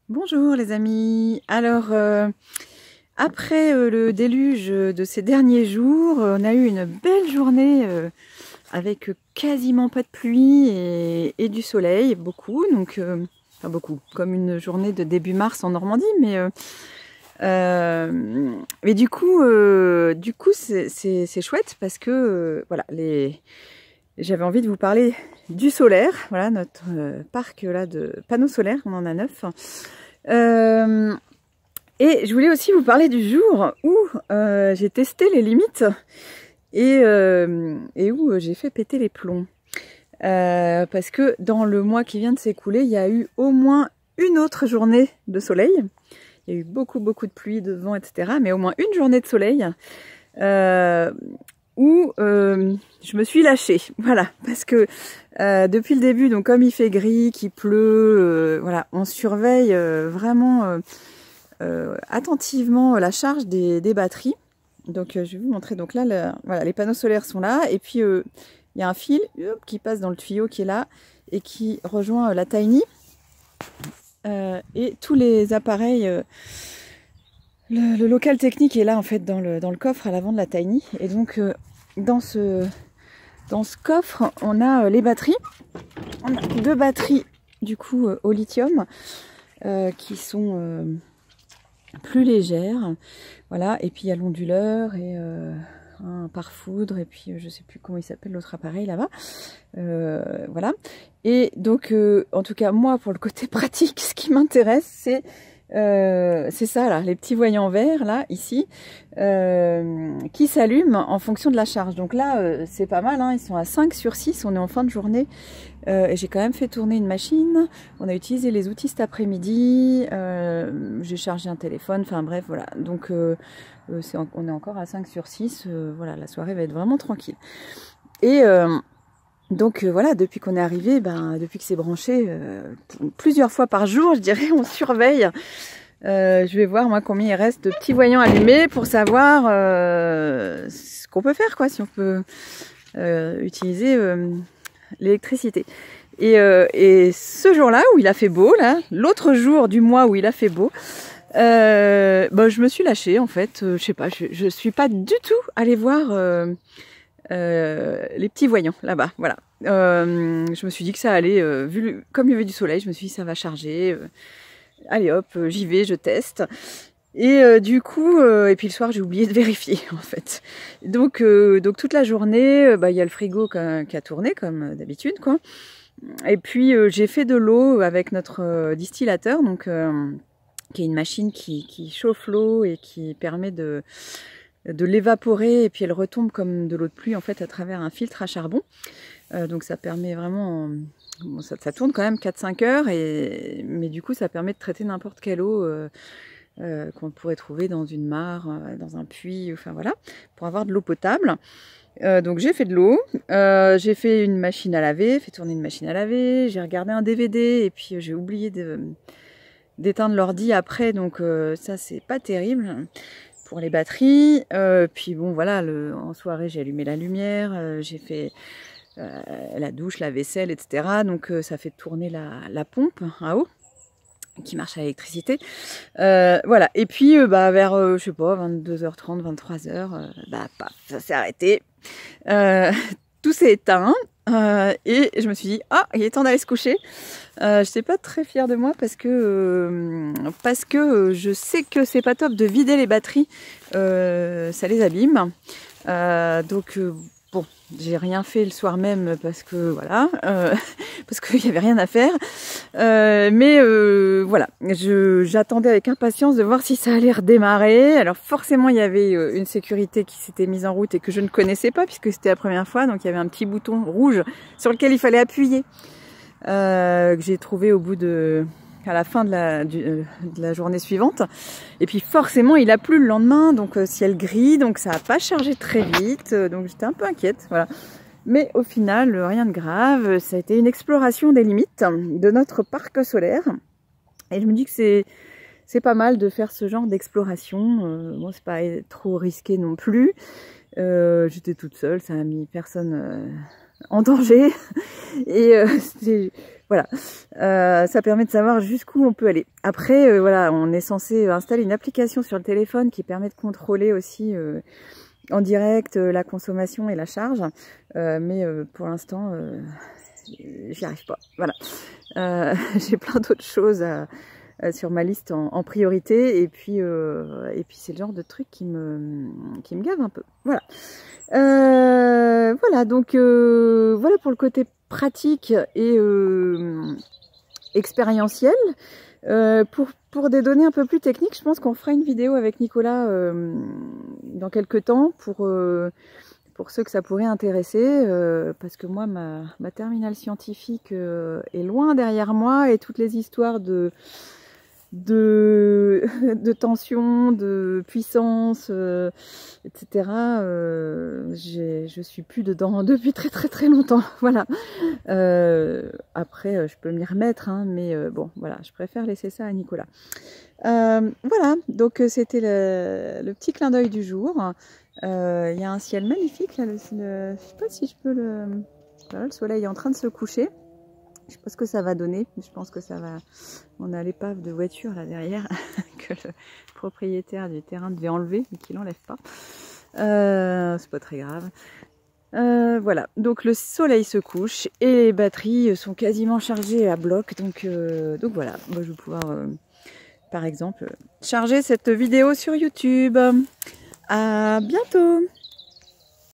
Bonjour les amis. Alors, après le déluge de ces derniers jours, on a eu une belle journée avec quasiment pas de pluie et du soleil, beaucoup. Donc, enfin beaucoup, comme une journée de début mars en Normandie, mais du coup c'est chouette parce que voilà, j'avais envie de vous parler du solaire. Voilà notre parc là de panneaux solaires, on en a 9. Et je voulais aussi vous parler du jour où j'ai testé les limites et où j'ai fait péter les plombs. Parce que dans le mois qui vient de s'écouler, il y a eu au moins une autre journée de soleil. Il y a eu beaucoup de pluie, de vent, etc. Mais au moins une journée de soleil où je me suis lâchée. Voilà, parce que depuis le début, donc comme il fait gris, qu'il pleut, voilà, on surveille vraiment attentivement la charge des batteries. Donc je vais vous montrer. Donc là, voilà, les panneaux solaires sont là, et puis il y a un fil qui passe dans le tuyau qui est là et qui rejoint la Tiny. Et tous les appareils, le local technique est là en fait dans le coffre à l'avant de la Tiny. Et donc dans ce coffre, on a les batteries. On a 2 batteries du coup au lithium qui sont plus légères. Voilà, et puis il y a l'onduleur et un pare-foudre, et puis je sais plus comment il s'appelle l'autre appareil là-bas. Voilà. Et donc en tout cas moi, pour le côté pratique, ce qui m'intéresse c'est ça là, les petits voyants verts là ici qui s'allument en fonction de la charge. Donc là c'est pas mal, hein, ils sont à 5 sur 6, on est en fin de journée. Et j'ai quand même fait tourner une machine, on a utilisé les outils cet après-midi, j'ai chargé un téléphone, enfin bref voilà. Donc on est encore à 5 sur 6, voilà, la soirée va être vraiment tranquille. Et donc voilà, depuis qu'on est arrivé, depuis que c'est branché, plusieurs fois par jour, je dirais, on surveille. Je vais voir moi combien il reste de petits voyants allumés pour savoir ce qu'on peut faire, quoi, si on peut utiliser l'électricité. Et ce jour-là où il a fait beau, là, l'autre jour du mois où il a fait beau, je me suis lâchée en fait. Je sais pas, je suis pas du tout allée voir les petits voyants là-bas, voilà. Je me suis dit que ça allait, comme il y avait du soleil, je me suis dit ça va charger. Allez hop, j'y vais, je teste. Et du coup, et puis le soir j'ai oublié de vérifier en fait. Donc toute la journée, il y a le frigo qui a tourné comme d'habitude, quoi. Et puis j'ai fait de l'eau avec notre distillateur, donc qui est une machine qui chauffe l'eau et qui permet de l'évaporer, et puis elle retombe comme de l'eau de pluie en fait à travers un filtre à charbon. Donc ça permet vraiment, bon, ça tourne quand même 4-5 heures, mais du coup ça permet de traiter n'importe quelle eau qu'on pourrait trouver dans une mare, dans un puits, enfin voilà, pour avoir de l'eau potable. Donc j'ai fait de l'eau, j'ai fait une machine à laver, fait tourner une machine à laver, j'ai regardé un DVD, et puis j'ai oublié d'éteindre l'ordi après, donc ça c'est pas terrible pour les batteries. Puis bon voilà, en soirée j'ai allumé la lumière, j'ai fait la douche, la vaisselle, etc. Donc ça fait tourner la pompe à eau qui marche à l'électricité. Voilà, et puis vers je sais pas, 22h30, 23h, paf, ça s'est arrêté. Tout s'est éteint. Et je me suis dit, ah, il est temps d'aller se coucher. Je n'étais pas très fière de moi parce que je sais que c'est pas top de vider les batteries, ça les abîme. Bon, j'ai rien fait le soir même parce que voilà, parce qu'il n'y avait rien à faire. Mais voilà, j'attendais avec impatience de voir si ça allait redémarrer. Alors forcément, il y avait une sécurité qui s'était mise en route et que je ne connaissais pas puisque c'était la première fois. Donc il y avait un petit bouton rouge sur lequel il fallait appuyer, que j'ai trouvé à la fin de la journée suivante. Et puis forcément il a plu le lendemain, donc ciel gris, donc ça n'a pas chargé très vite, donc j'étais un peu inquiète, voilà. Mais au final rien de grave, ça a été une exploration des limites de notre parc solaire, et je me dis que c'est pas mal de faire ce genre d'exploration. Bon, c'est pas trop risqué non plus, j'étais toute seule, ça a mis personne en danger, et Voilà, ça permet de savoir jusqu'où on peut aller. Après, voilà, on est censé installer une application sur le téléphone qui permet de contrôler aussi en direct la consommation et la charge. Mais pour l'instant, j'y arrive pas. Voilà, j'ai plein d'autres choses sur ma liste en priorité. Et puis c'est le genre de truc qui me gave un peu. Voilà. Voilà, donc voilà pour le côté pratique et expérientiel. Pour des données un peu plus techniques, je pense qu'on fera une vidéo avec Nicolas dans quelques temps pour ceux que ça pourrait intéresser, parce que moi, ma terminale scientifique est loin derrière moi, et toutes les histoires de tension, de puissance, etc. Je suis plus dedans depuis très longtemps. Voilà. Après, je peux m'y remettre, hein, mais bon, voilà, je préfère laisser ça à Nicolas. Voilà, donc c'était le petit clin d'œil du jour. Il y a un ciel magnifique là. Je sais pas si je peux voilà, le soleil est en train de se coucher. Je sais pas ce que ça va donner, mais je pense que ça va... On a l'épave de voiture là derrière que le propriétaire du terrain devait enlever, mais qu'il n'enlève pas. C'est pas très grave. Voilà, donc le soleil se couche et les batteries sont quasiment chargées à bloc. Donc voilà, moi, je vais pouvoir, par exemple, charger cette vidéo sur YouTube. À bientôt!